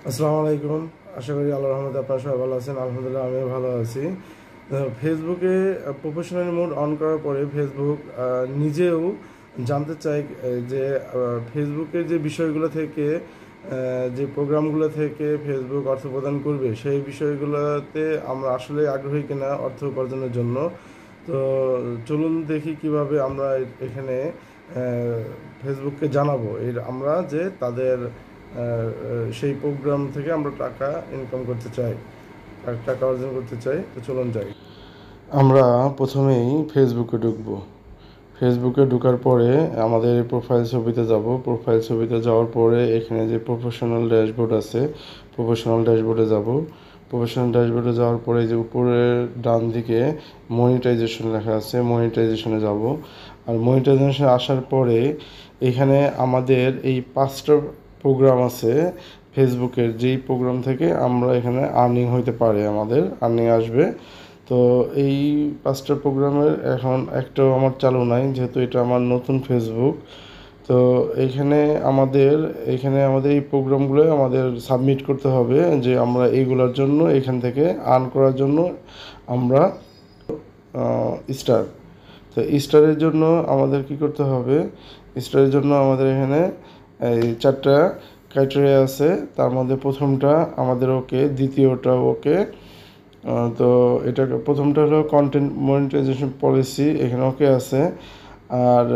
আসসালামু আলাইকুম। আশা করি আল্লাহর রহমতে আপনারা সবাই ভালো আছেন। আলহামদুলিল্লাহ আমিও ভালো আছি। ফেসবুকে প্রফেশনাল মোড অন করার পরে ফেসবুক নিজেও জানতে চাই যে ফেসবুকের যে বিষয়গুলো থেকে যে প্রোগ্রামগুলো থেকে ফেসবুক অর্থ প্রদান করবে সেই বিষয়গুলোতে আমরা আসলে আগ্রহী কিনা অর্থ উপার্জনের জন্য। তো চলুন দেখি কিভাবে আমরা এখানে ফেসবুককে জানাবো আমরা যে তাদের সেই প্রোগ্রাম থেকে আমরা টাকা ইনকাম করতে চাই, টাকা অর্জন করতে চাই। তো চলুন যাই। আমরা প্রথমেই ফেসবুকে ঢুকবো। ফেসবুকে ঢোকার পরে আমাদের প্রোফাইল ছবিতে যাব। প্রোফাইল ছবিতে যাওয়ার পরে এখানে যে প্রফেশনাল ড্যাশবোর্ড আছে, প্রফেশনাল ড্যাশবোর্ডে যাব। প্রফেশনাল ড্যাশবোর্ডে যাওয়ার পরে যে উপরের ডান দিকে মনিটাইজেশন লেখা আছে, মনিটাইজেশনে যাব। আর মনিটাইজেশনে আসার পরে এখানে আমাদের এই 5টা প্রোগ্রাম আছে ফেসবুকের, যেই প্রোগ্রাম থেকে আমরা এখানে আর্নিং হইতে পারে, আমাদের আর্নিং আসবে। তো এই 5টা প্রোগ্রামের এখন একটাও আমার চালু নাই, যেহেতু এটা আমার নতুন ফেসবুক। তো আমাদের এই প্রোগ্রামগুলো আমাদের সাবমিট করতে হবে, যে আমরা এইগুলোর জন্য এখান থেকে আর্ন করার জন্য আমরা স্টার। তো স্টারের জন্য আমাদের কি করতে হবে? স্টারের জন্য আমাদের এখানে এই 4টা ক্রাইটেরিয়া আছে। তার মধ্যে প্রথমটা আমাদের ওকে, দ্বিতীয়টা ওকে। তো এটা প্রথমটা হলো কন্টেন্ট মনিটাইজেশন পলিসি, এখানে ওকে আছে। আর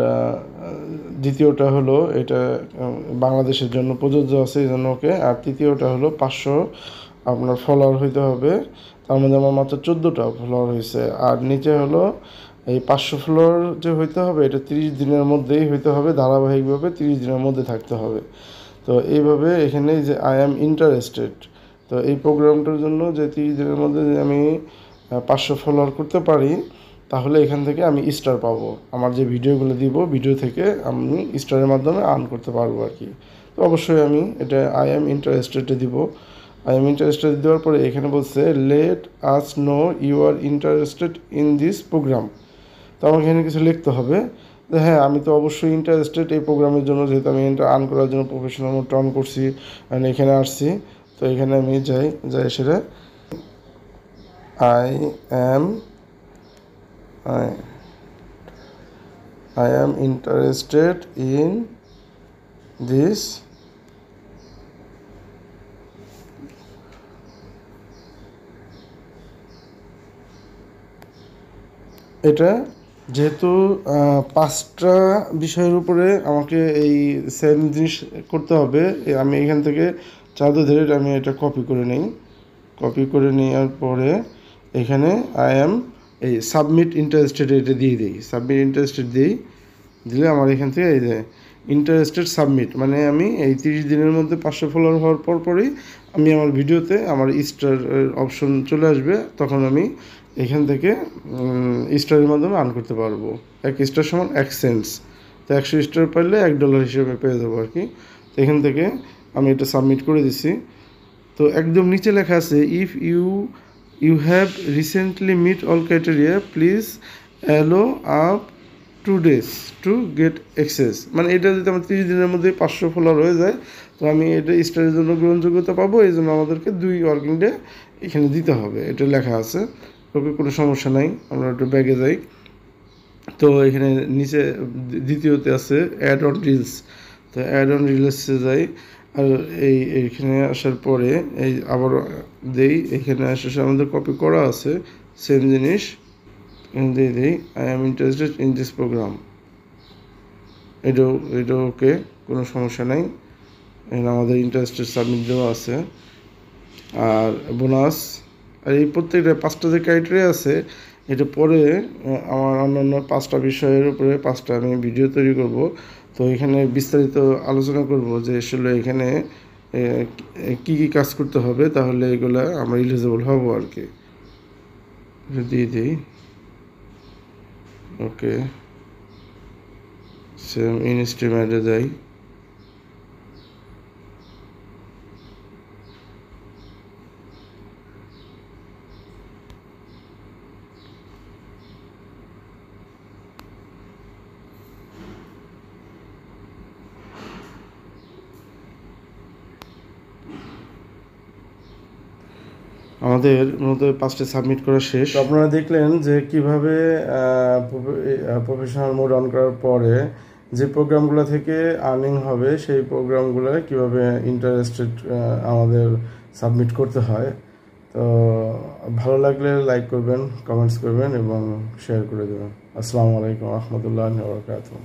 দ্বিতীয়টা হলো এটা বাংলাদেশের জন্য প্রযোজ্য আছে, এই জন্য ওকে। আর তৃতীয়টা হলো 500 আপনার ফলোয়ার হইতে হবে। তার মধ্যে আমার মাত্র 14টা ফলোয়ার হয়েছে। আর নিচে হলো এই 500 ফলোয়ার যে হইতে হবে, এটা 30 দিনের মধ্যেই হইতে হবে, ধারাবাহিকভাবে 30 দিনের মধ্যে থাকতে হবে। তো এইভাবে এখানে যে আই অ্যাম ইন্টারেস্টেড, তো এই প্রোগ্রামটার জন্য যে 30 দিনের মধ্যে যদি আমি 500 ফলোয়ার করতে পারি, তাহলে এখান থেকে আমি স্টার পাবো। আমার যে ভিডিওগুলো দিব, ভিডিও থেকে আমি স্টারের মাধ্যমে আর্ন করতে পারবো আর কি। তো অবশ্যই আমি এটা আই অ্যাম ইন্টারেস্টেডে দিব। আই এম ইন্টারেস্টেড দেওয়ার পরে এখানে বলছে let us know you are interested in this program. তো আমাকে এখানে কিছু লিখতে হবে যে হ্যাঁ, আমি তো অবশ্যই ইন্টারেস্টেড এই প্রোগ্রামের জন্য, যেহেতু আমি এটা আর্ন করার জন্য প্রফেশনাল মোড অন করছি, আমি এখানে আসছি। তো এখানে আমি যাই সেটা I am I I am interested in this এটা যেহেতু 5টা বিষয়ের উপরে আমাকে এই সেম জিনিস করতে হবে, আমি এখান থেকে চাঁদা ধরে আমি এটা কপি করে নিই। কপি করে নেওয়ার পরে এখানে আই অ্যাম এই সাবমিট ইন্টারেস্টেড এটা দিয়ে দিই। সাবমিট ইন্টারেস্টেড দিলে আমার এখান থেকে এই যে ইন্টারেস্টেড সাবমিট, মানে আমি এই 30 দিনের মধ্যে 500 ফলোয়ার হওয়ার পরই আমি আমার ভিডিওতে আমার স্টার অপশন চলে আসবে। তখন আমি এখান থেকে স্টারের মাধ্যমে আর্ন করতে পারবো। 1 স্টার সমান 1 সেন্টস। তো 100 স্টার পাইলে $1 হিসেবে পেয়ে যাবো আর কি। তো এখান থেকে আমি এটা সাবমিট করে দিছি। তো একদম নিচে লেখা আছে if you have recently met all criteria please allow up 2 days to get access. মানে এটা যদি আমার 30 দিনের মধ্যে 500 ফলোয়ার হয়ে যায়, তো আমি এটা স্টারের জন্য গ্রহণযোগ্যতা পাবো। এই জন্য আমাদেরকে 2 ওয়ার্কিং ডে এখানে দিতে হবে, এটা লেখা আছে। ওকে, কোনো সমস্যা নাই, আমরা একটু ব্যাগে যাই। তো এখানে নিচে দ্বিতীয়তে আছে অ্যাড অন রিলস। তো অ্যাড অন রিলসে যাই। আর এইখানে আসার পরে এই আবার এখানে আসার আমাদের কপি করা আছে সেম জিনিস, দিয়ে দিই I am interested in this program. এটাও ওকে, কোনো সমস্যা নাই। এখানে আমাদের ইন্টারেস্টেড সাবমিট দেওয়া আছে। আর বোনাস, আর এই প্রত্যেকটা 5টা যে ক্রাইটেরিয়া আছে, এটা পরে আমার অন্যান্য 5টা বিষয়ের উপরে 5টা আমি ভিডিও তৈরি করব। তো এখানে বিস্তারিত আলোচনা করব যে আসলে এখানে কি কি কাজ করতে হবে, তাহলে এগুলা আমরা এলিজিবল হব আর কি। দিয়ে দিই ওকে, সেম ইনস্ট্রিমেন্টে যাই। আমাদের মূলত 5টা সাবমিট করা শেষ। আপনারা দেখলেন যে কিভাবে প্রফেশনাল মোড অন করার পরে যে প্রোগ্রামগুলো থেকে আর্নিং হবে সেই প্রোগ্রামগুলো কিভাবে ইন্টারেস্টেড আমাদের সাবমিট করতে হয়। তো ভালো লাগলে লাইক করবেন, কমেন্টস করবেন এবং শেয়ার করে দেবেন। আসসালামু আলাইকুম ওয়া রাহমাতুল্লাহি ওয়া বারাকাতুহু।